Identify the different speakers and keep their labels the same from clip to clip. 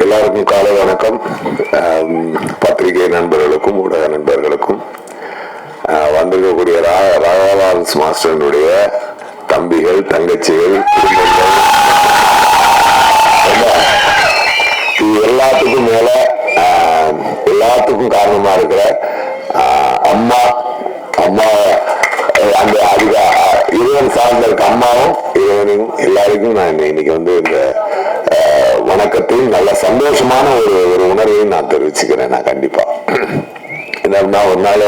Speaker 1: எல்லாருக்கும் காலை வணக்கம். பத்திரிகை நண்பர்களுக்கும் ஊடக நண்பர்களுக்கும் வந்திருக்கக்கூடிய ராகவாலன்ஸ் மாஸ்டருடைய தம்பிகள், தங்கச்சிகள், குடும்பங்கள், இது எல்லாத்துக்கும் மேல எல்லாத்துக்கும் காரணமா இருக்கிற அம்மா அந்த இறைவன் சார்ந்த இருக்க அம்மாவும் இறைவனையும் எல்லாருக்கும் நான் இன்னைக்கு வந்து இந்த வணக்கத்தையும் நல்ல சந்தோஷமான ஒரு உணர்வையும் நான் தெரிவிச்சுக்கிறேன். நான் கண்டிப்பா என்ன ஒரு நாள்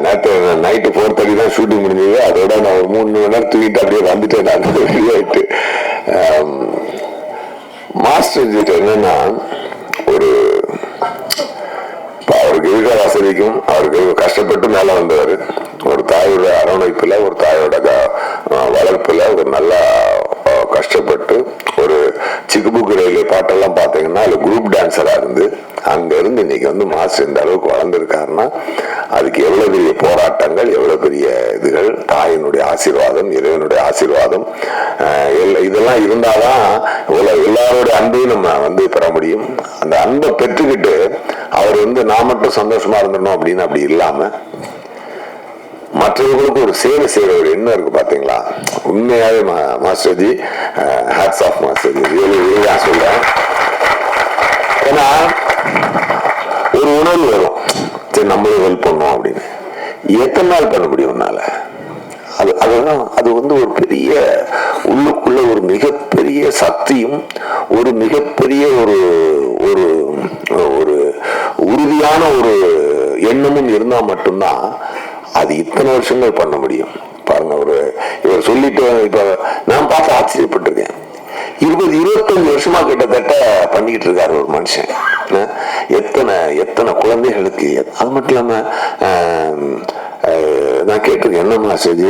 Speaker 1: நேற்று நைட்டு 4:30 தான் ஷூட்டிங் முடிஞ்சது. அதோட நான் ஒரு 3 மணி நேரம் தூக்கிட்டு அப்படியே வந்துட்டேன். நான் வெளியாயிட்டு மாஸ்டர் கிட்ட என்னன்னா அவருக்கு இருக்கிற வசதிக்கும் அவருக்கு கஷ்டப்பட்டு மேல வந்தவர், ஒரு தாயோட அரவணைப்புல, ஒரு தாயோட வளர்ப்புல ஒரு நல்லா கஷ்டப்பட்டு ஒரு சிக்குபுக்கு ரயில்வே பாட்டெல்லாம் பார்த்தீங்கன்னா அதுல குரூப் டான்ஸரா இருந்து அங்க இருந்து இன்னைக்கு வந்து மாஸ்டர் இந்த அளவுக்கு வளர்ந்துருக்காருன்னா அதுக்கு எவ்வளவு பெரிய போராட்டங்கள், எவ்வளவு பெரிய இதுகள், தாயினுடைய ஆசீர்வாதம், இறைவனுடைய ஆசீர்வாதம் இதெல்லாம் இருந்தாதான் எல்லாரோட அன்பையும் நம்ம வந்து பெற முடியும். அந்த அன்பை பெற்றுக்கிட்டு அவர் வந்து நான் மட்டும் சந்தோஷமா இருந்தணும் அப்படின்னு அப்படி இல்லாம மற்றவர்களுக்கு ஒரு சேவை செய்யற ஒரு எண்ணம் இருக்கு பாத்தீங்களா. உண்மையாவே மாஸ்டர்ஜி, ஹேட்ஸ் ஆஃப் மாஸ்டர்ஜி, நான் சொல்றேன். ஏன்னா ஒரு உணர்வு வரும், சரி நம்மளும் ஹெல்ப் பண்ணோம் அப்படின்னு. எத்தனை நாள் பண்ண முடியும் உன்னால? அதுதான் அது வந்து ஒரு பெரிய உள்ளுக்குள்ள ஒரு மிகப்பெரிய சக்தியும் ஒரு மிகப்பெரிய ஒரு ஒரு ஒரு உறுதியான ஒரு எண்ணமும் இருந்தா மட்டும்தான் அது இத்தனை வருஷங்கள் பண்ண முடியும். பாருங்க, இவர் சொல்லிட்டு இப்ப நான் பார்த்து ஆச்சரியப்பட்டிருக்கேன். 20-25 வருஷமா கிட்டத்தட்ட பண்ணிக்கிட்டு இருக்காரு ஒரு மனுஷன். எத்தனை குழந்தைகளுக்கு. அது மட்டும் இல்லாம நான் கேட்டிருக்கேன், என்னம்மா செஞ்சு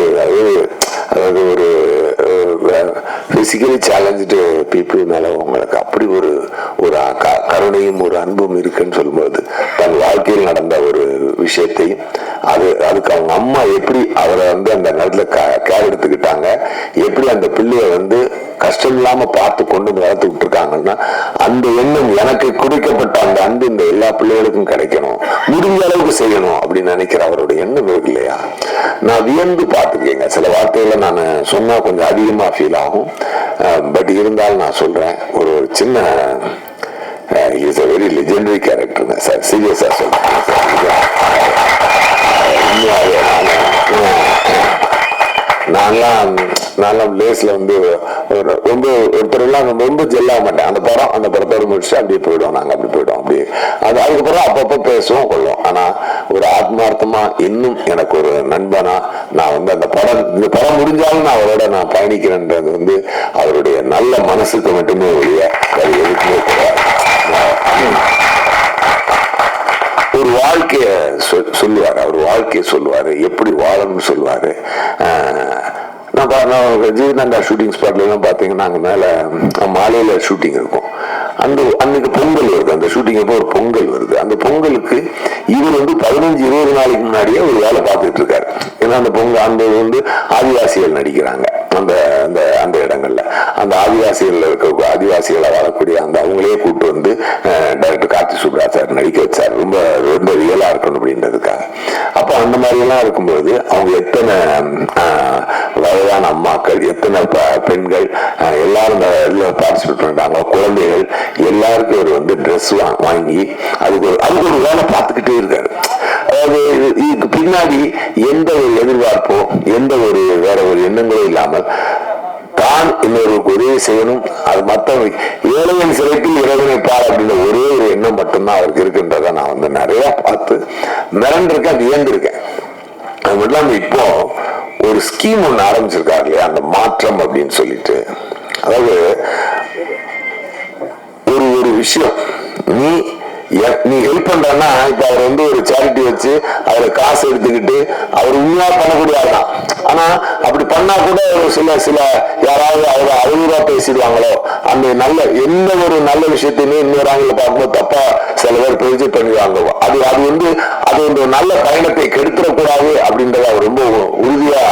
Speaker 1: அதாவது ஒரு பிசிக்கலி சேலஞ்சு பீப்புள் மேல உங்களுக்கு அப்படி ஒரு கருணையும் ஒரு அன்பும் இருக்குன்னு சொல்லும்போது தன் வாழ்க்கையில் நடந்த ஒரு விஷயத்தையும் அதுக்கு அவங்க அம்மா எப்படி அவரை வந்து அந்த நேரத்துல கேர் எடுத்துக்கிட்டாங்க, எப்படி அந்த பிள்ளைய வந்து கஷ்டம் இல்லாம பார்த்து கொண்டு வந்து வளர்த்து விட்டுருக்காங்கன்னா அந்த எண்ணம் எனக்கு குறிக்கப்பட்ட அந்த அன்பு இந்த எல்லா பிள்ளைகளுக்கும் கிடைக்கணும், முடிஞ்ச அளவுக்கு செய்யணும் அப்படின்னு நினைக்கிற அவருடைய எண்ணம் இருக்கு இல்லையா. நான் வியந்து பார்த்துருக்கேங்க. சில வார்த்தைகளை நான் சொன்னா கொஞ்சம் அதிகமா ஃபீல் ஆகும். பட் இருந்தாலும் நான் சொல்றேன், ஒரு சின்ன is a very legendary character sir. சீரியஸா சொல்றேன். நான்லாம் லேஸ்ல வந்து ரொம்ப ஒருத்தரெல்லாம் ரொம்ப ஜெல்லாக மாட்டேன். அந்த படத்தோட முடிச்சுட்டு அப்படியே போயிடுவோம். நாங்க அப்படி போயிடுவோம். அப்படியே அதுக்கப்புறம் அப்பப்போ பேசுவோம் கொள்வோம். ஆனா ஒரு ஆத்மார்த்தமா இன்னும் எனக்கு ஒரு நண்பனா நான் வந்து இந்த படம் முடிஞ்சாலும் நான் அவரோட நான் பயணிக்கிறேன்றது வந்து அவருடைய நல்ல மனசுக்கு மட்டுமே ஒழிய அது எதுக்குமே கிடையாது. ஒரு வாழ்க்கைய சொல்லுவாரு, அவர் வாழ்க்கைய சொல்லுவாரு, எப்படி வாழணும்னு சொல்லுவாரு. நான் ஜீவனந்தா ஷூட்டிங் ஸ்பாட்ல எல்லாம் பாத்தீங்கன்னா அங்க மேல மாலையில ஷூட்டிங் இருக்கும். அன்னைக்கு பொங்கல் வருது. அந்த ஷூட்டிங் அப்போ ஒரு பொங்கல் வருது. அந்த பொங்கலுக்கு இவர் வந்து 15-20 நாளைக்கு முன்னாடியே ஒரு வேலை பார்த்துட்டு இருக்காரு. ஏன்னா அந்த வந்து ஆதிவாசிகள் நடிக்கிறாங்க அந்த இடங்கள்ல. அந்த ஆதிவாசிகளை வாழக்கூடிய அவங்களே கூப்பிட்டு வந்து டைரக்டர் கார்த்தி சுப்ராஜ் சார் நடிக்க வச்சார். ரொம்ப ரொம்ப ரியலா இருக்கணும் அப்படின்றதுக்காக. அப்ப அந்த மாதிரி எல்லாம் இருக்கும்போது அவங்க எத்தனை வயதான அம்மாக்கள், எத்தனை பெண்கள் எல்லாரும் பார்ட்டிசிபேட் பண்றாங்க, குழந்தைகள் எல்லாருக்கும் ஒரு வந்து ட்ரெஸ் வாங்கி அதுக்கு ஒரு வேலை பார்த்துக்கிட்டே இருக்காரு. அதாவது இதுக்கு பின்னாடி எந்த ஒரு எதிர்பார்ப்போ எந்த ஒரு வேற ஒரு எண்ணங்களும் இல்லாமல் தான் இன்னொருக்கு உதவி செய்யணும், அது மற்றவங்க ஏழையின் சிறைப்பில் இறைவனைப்பார் அப்படின்ற ஒரே ஒரு எண்ணம் மட்டும்தான் அவருக்கு இருக்குன்றத நான் வந்து நிறைய பார்த்து மிரண்டிருக்கேன், வியந்திருக்கேன். அது மட்டும் இல்லாம இப்போ ஒரு ஸ்கீம் ஒண்ணு ஆரம்பிச்சிருக்காரு இல்லையா, அந்த மாற்றம் அப்படின்னு சொல்லிட்டு. அதாவது ஒரு விஷயம் நீ ஹெல்ப் பண்றன்னா, இப்ப அவர் வந்து ஒரு சேரிட்டி வச்சு அவரை காசு எடுத்துக்கிட்டு அவர் உண்மையா பண்ணக்கூடிய ஆள்தான். ஆனா அப்படி பண்ணா கூட சில யாராவது அவரை அழுகுறா பேசிடுவாங்களோ, அந்த எந்த ஒரு நல்ல விஷயத்தையுமே இன்னொரு ஆங்கில பார்க்கும்போது தப்பா சில பேர் ப்ரொஜெக்ட் பண்ணிடுவாங்க. அது ஒரு நல்ல பயணத்தை கெடுத்துடக்கூடாது அப்படின்றத அவர் ரொம்ப உறுதியா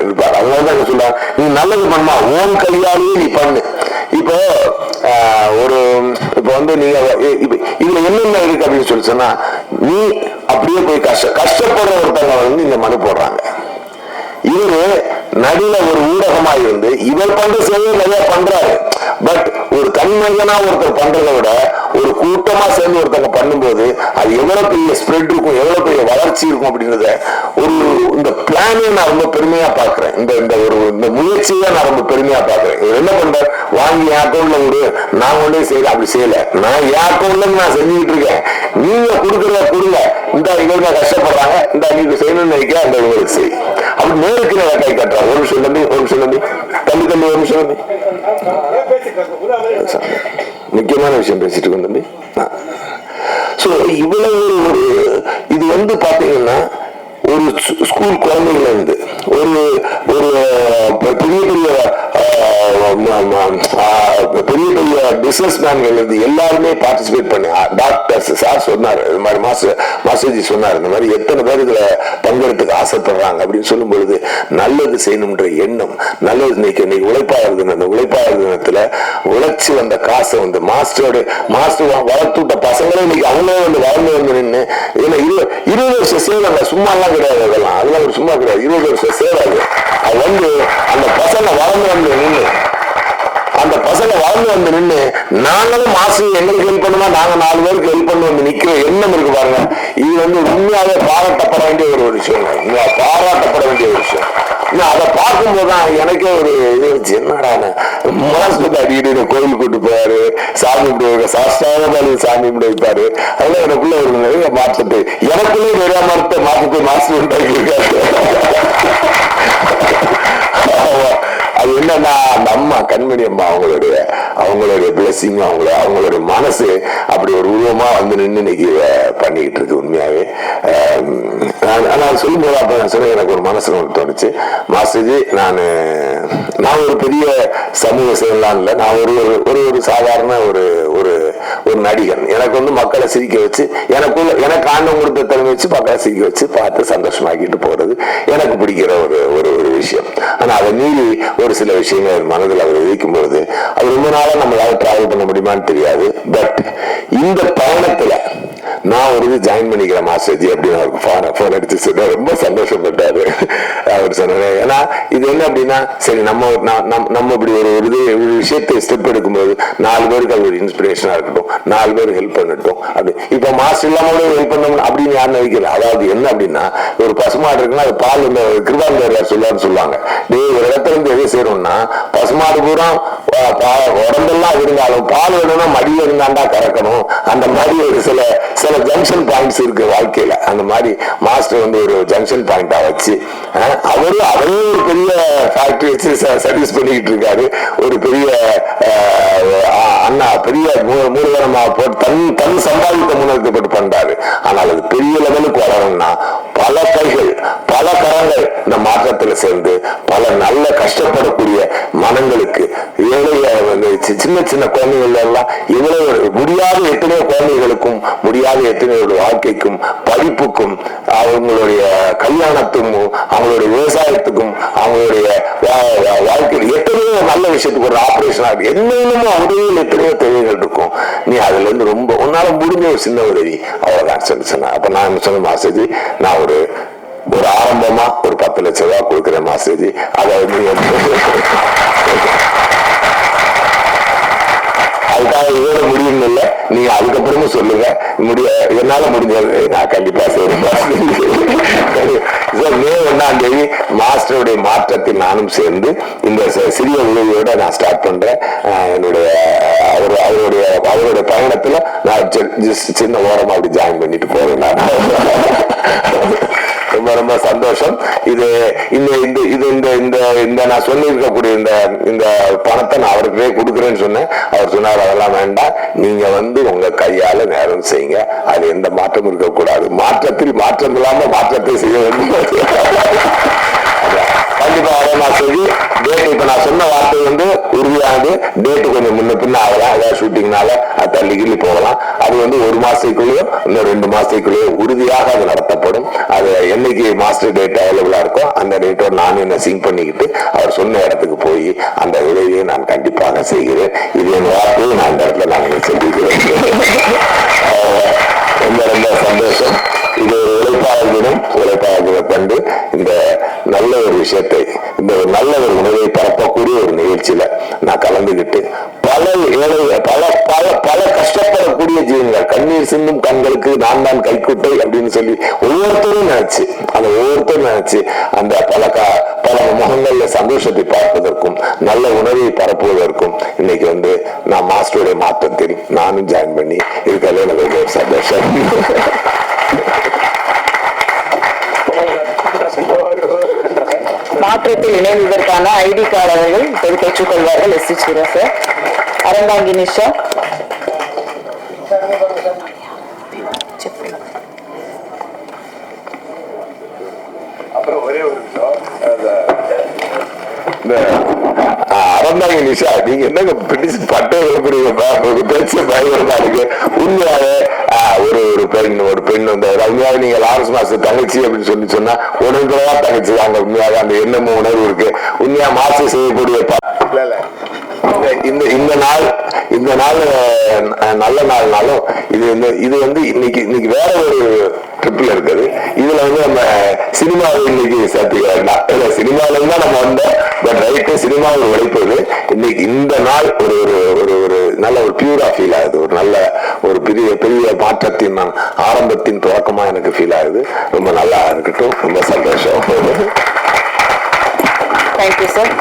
Speaker 1: இருப்பார். அதனாலதான் என்ன சொல்றாங்க, நீ நல்லது பண்ணா ஓன் கையாலேயே நீ பண்ணு. இப்போ சொல்லி சொன்னா, நீ அப்படியே போய் கஷ்டப்படுற ஒருத்தவங்க வந்து இந்த மனு போடுறாங்க. இவரு நடுல ஒரு ஊடகமா இருந்து இவர் பண்ற சேவை நிறைய பண்றாரு. பட் ஒரு தனி மனிதனா ஒருத்தர் பண்றதை விட ஒரு கூட்டமா சேர்ந்து ஒருத்தவங்க பண்ணும்போது அது எவ்வளவு பெரிய ஸ்ப்ரெட் இருக்கும், எவ்வளவு பெரிய வளர்ச்சி இருக்கும் அப்படின்றத ஒரு இந்த பிளானே நான் ரொம்ப பெருமையா பாக்குறேன். இந்த முயற்சியை நான் ரொம்ப பெருமையா பாக்குறேன். இவர் என்ன பண்ற, வாங்கி என் அக்கௌண்ட்ல விடு, நான் கொண்டே செய்யல, அப்படி செய்யல. நான் என் அக்கௌண்ட்ல நான் செஞ்சுக்கிட்டு இருக்கேன், நீங்க கொடுக்கறத கொடுங்க, இந்த இவங்க கஷ்டப்படுறாங்க, இந்த நீங்க செய்யணும்னு நினைக்க அந்த இவங்களுக்கு செய், அப்படி நேருக்கு நேரம் கை கட்டுறாங்க. ஒரு நிமிஷம் தம்பி, ஒரு நிமிஷம் தம்பி, தம்பி தம்பி ஒரு நிமிஷம் தம்பி, முக்கியமான விஷயம் பேசிட்டு இருக்கோம் தம்பி. சோ இவ்வளவு ஒரு இது வந்து பாத்தீங்கன்னா ஒரு ஸ்கூல் குழந்தைகள் இருந்து ஒரு ஒரு பெரிய பெரிய பிசினஸ் மேன்கள் இருந்து எல்லாருமே பார்ட்டிசிபேட் பண்ணி, டாக்டர்ஸ் சார் சொன்னார், இது மாதிரி மாஸ்டர்ஜி சொன்னார், இந்த மாதிரி எத்தனை பேர் இதுல பங்கெடுத்துக்க ஆசைப்படுறாங்க அப்படின்னு சொல்லும் பொழுது நல்லது செய்யணும்ன்ற எண்ணம், நல்லது இன்னைக்கு உழைப்பாளர் தினம், அந்த உழைப்பாளர் தினத்துல உழைச்சி வந்த காசை வந்து மாஸ்டர் வளர்த்து விட்ட பசங்களே இன்னைக்கு அவங்களே வந்து வளர்ந்து வந்து நின்று, ஏன்னா 20 வருஷம் சேவை சும்மா எல்லாம் கிடையாது, அதெல்லாம் ஒரு சும்மா கிடையாது, 20 வருஷம் சேவை. அது வந்து அந்த பசங்க வளர்ந்து வந்து நின்று, அந்த பசங்க வளர்ந்து வந்து நின்று நாங்களும் மாசம் எங்களுக்கு ஹெல்ப் பண்ணுமா, நாங்க 4 பேருக்கு ஹெல்ப் பண்ண வந்து நிக்கிற எண்ணம் இருக்கு பாருங்க. இது வந்து உண்மையாவே பாராட்டப்பட வேண்டிய ஒரு விஷயம், பாராட்டப்பட வேண்டிய ஒரு விஷயம். அதை பார்க்கும்போதுதான் எனக்கே ஒரு இது இருந்துச்சு, என்னடா மாஸ்டர் அடிக்கடி கோயில் கூட்டு போவாரு, சாமி கும்பிடுவாங்க, சாஸ்திராக சாமி கும்பிட வைப்பாரு. அதெல்லாம் எனக்குள்ள ஒரு நிறைய மாற்றத்தை, எனக்குள்ளே நிறைய மாற்றத்தை மாஸ்டர் உண்டாக்கி இருக்காரு. அது என்னன்னா அந்த அம்மா கண்மணி அம்மா அவங்களுடைய பிளஸிங், அவங்களுடைய மனசு அப்படி ஒரு உருவமா வந்து நின்று இன்னைக்கு பண்ணிக்கிட்டு இருக்கு. உண்மையாவே நான் சொல்லும் போது அப்ப நான் சொன்னேன், எனக்கு ஒரு மனசுல ஒன்று தோணுச்சு, மாஸ்டர்ஜி நான் ஒரு பெரிய சமூக சேவலாம் இல்லை, நான் ஒரு சாதாரண ஒரு நடிகன். எனக்கு வந்து மக்களை சிரிக்க வச்சு, எனக்கு ஆண்டம் கொடுத்த திறமை வச்சு மக்களை சிரிக்க வச்சு பார்த்து சந்தோஷமாக்கிட்டு போறது எனக்கு பிடிக்கிற ஒரு விஷயம். ஆனா அதை மீறி ஒரு சில விஷயங்கள் மனதில் அவர் விதிக்கும் போது அது ரொம்ப நாளா நம்மளால டிராவல் பண்ண முடியுமான்னு தெரியாது. பட் இந்த பயணத்துல நான் ஒரு ஜாயின் பண்ணிக்கிறேன் மாஸ்டர்ஜி அப்படின்னு அவருக்கு போன் அடிச்சு சொன்ன, ரொம்ப சந்தோஷப்பட்டாரு. அவர் சொன்னாரு, ஏன்னா இது என்ன அப்படின்னா, சரி நம்ம இப்படி ஒரு விஷயத்தை ஸ்டெப் எடுக்கும்போது 4 பேருக்கு அது ஒரு இன்ஸ்பிரேஷனா இருக்கட்டும், 4 பேருக்கு ஹெல்ப் பண்ணட்டும். அப்படி இப்ப மாஸ்டர் இல்லாம ஹெல்ப் பண்ணணும் அப்படின்னு யாரும் நினைக்கல. அதாவது என்ன அப்படின்னா, ஒரு பசுமாடு இருக்குன்னா அது பால் இந்த கிருபாந்தர் சொல்லுவாங்க, ஒரு இடத்துல இருந்து எதை செய்யணும்னா பசுமாடு பூரா உடம்பெல்லாம் இருந்தாலும் பால் வேணும்னா மடியில இருந்தாண்டா கறக்கணும். அந்த மாதிரி ஒரு சில ஜங்ஷன் பாயிண்ட்ஸ் இருக்கு வாழ்க்கையில. அந்த மாதிரி மாஸ்டர் வந்து ஒரு ஜங்ஷன் பாயிண்டா வச்சு அவரே ஒரு பெரிய ஃபேக்டரி வச்சு சர்வீஸ் பண்ணிக்கிட்டு இருக்காரு. ஒரு பெரிய அண்ணா பெரிய மூலதனமா போட்டு தன் சம்பாதித்த முன்னெடுக்கப்பட்டு பண்றாரு. ஆனால் அது பெரிய லெவலுக்கு வளரணும்னா பல கைகள் பல கரங்கள் இந்த மாற்றத்தில் சேர்ந்து பல நல்ல கஷ்டப்படக்கூடிய மனங்களுக்கு, சின்ன சின்ன குழந்தைகள் எல்லாம் இவ்வளவு முடியாத எத்தனையோ குழந்தைகளுக்கும் முடியாத எத்தனையோ வாழ்க்கைக்கும் படிப்புக்கும் அவங்களுடைய கல்யாணத்துக்கும் அவங்களுடைய விவசாயத்துக்கும் அவங்களுடைய வாழ்க்கையில் எத்தனையோ நல்ல விஷயத்துக்கு ஒரு ஆபரேஷன் ஆகுது, என்னென்னமோ உதவியில் எத்தனையோ தேவைகள் இருக்கும். நீ அதுல இருந்து ரொம்ப உன்னால முடிஞ்ச ஒரு சின்ன உதவி அவ்வளவுதான் சொன்னேன். அப்ப நான் சொன்ன மாஸ்டர்ஜி, நான் ஒரு ஆரம்பமா ஒரு 10 லட்சம் ரூபாய் கொடுக்குறேன் மாஸ்டர்ஜி, அதை அதுக்காக இதோட முடியும் இல்லை, நீங்க அதுக்கப்புறமும் சொல்லுங்க, என்னால முடிஞ்சது நான் கண்டிப்பா செய்யறேன். மே 1ஆம் தேதி மாஸ்டருடைய மாற்றத்தில் நானும் சேர்ந்து இந்த சிறிய உதவியோட நான் ஸ்டார்ட் பண்றேன். என்னுடைய அவருடைய பயணத்துல நான் சின்ன ஓரமா அப்படி ஜாயின் பண்ணிட்டு போறேன். நான் ரொம்ப ரொம்ப சந்தோஷம். இது நான் சொல்லியிருக்கக்கூடிய இந்த பணத்தை நான் அவருக்கே கொடுக்குறேன்னு சொன்னேன். அவர் சொன்னார், அதெல்லாம் வேண்டாம், நீங்க வந்து உங்க கையால நேரம் செய்யுங்க, அது எந்த மாற்றமும் இருக்கக்கூடாது, மாற்றத்தில் மாற்றம் இல்லாம மாற்றத்தை செய்ய வேண்டும். கண்டிப்பா அதை நான் சொல்லி டேட் இப்ப நான் சொன்ன வார்த்தை வந்து உறுதியானது. டேட்டு கொஞ்சம் முன்ன பின்ன ஆகலாம், ஏதாவது ஷூட்டிங்னால அது தள்ளி போகலாம். அது வந்து 1 மாசத்துக்குள்ளேயோ இன்னும் 2 மாசத்துக்குள்ளேயோ உறுதியாக அது நடத்தப்படும். அது என்னைக்கு மாஸ்டர் டேட் அவைலபிளா இருக்கோ அந்த டேட்டோட நானும் என்ன சிங்க் பண்ணிக்கிட்டு அவர் சொன்ன இடத்துக்கு போய் அந்த உதவியை நான் கண்டிப்பாக செய்கிறேன். இது என் வார்த்தையை நான் இந்த இடத்துல நான் சொல்லிக்கிறேன். பல பல கஷ்டப்படக்கூடிய ஜீவன்கள், கண்ணீர் சிந்தும் கண்களுக்கு நான் தான் கைக்குட்டை அப்படின்னு சொல்லி ஒவ்வொருத்தரும் நினைச்சு அந்த பல முகங்கள்ல சந்தோஷத்தை பார்ப்பதற்கும் நல்ல உணர்வை பரப்புவதற்கும் இன்னைக்கு நான் மாஸ்டருடைய மாற்றத்தில் நானும் ஜாயின் பண்ணி இருக்கிறது எனக்கு ஒரு சந்தோஷம்.
Speaker 2: மாற்றத்தில் இணைந்ததற்கான ஐடி கார்டு அவர்கள் பெற்றுக் கொள்வார்கள். Yes sir. அரந்தாங்கி நிஷா.
Speaker 1: அரந்தாங்கி நிஷா, நீங்க என்னங்க பட்டு பேச்சு பயங்கரமா இருக்கு. உண்மையாவே ஒரு பெண் உண்மையாக நீங்க லாரன்ஸ் மாஸ்டர் தங்கச்சி அப்படின்னு சொன்னா உடனே தங்கச்சி அவங்க உண்மையாக அந்த எண்ணமும் உணர்வு இருக்கு. உண்மையா மாஸ்டர் செய்யக்கூடிய இந்த நாள் நல்ல நாள்னாலும் இது இன்னைக்கு வேற ஒரு ட்ரிப்ல இருக்குது. இதுல நம்ம சினிமாவை இன்னைக்கு சேர்த்துக்கலாம். சினிமாவில இருந்தா நம்ம வந்தோம், பட் ரைட்டு சினிமாவில் உழைப்பது இன்னைக்கு இந்த நாள் ஒரு நல்ல ஒரு பியூரா ஃபீல் ஆகுது. ஒரு நல்ல ஒரு பெரிய மாற்றத்தின் ஆரம்பத்தின் துவக்கமா எனக்கு ஃபீல் ஆகுது. ரொம்ப நல்லா இருக்கட்டும். ரொம்ப சந்தோஷம்.
Speaker 2: Thank you sir.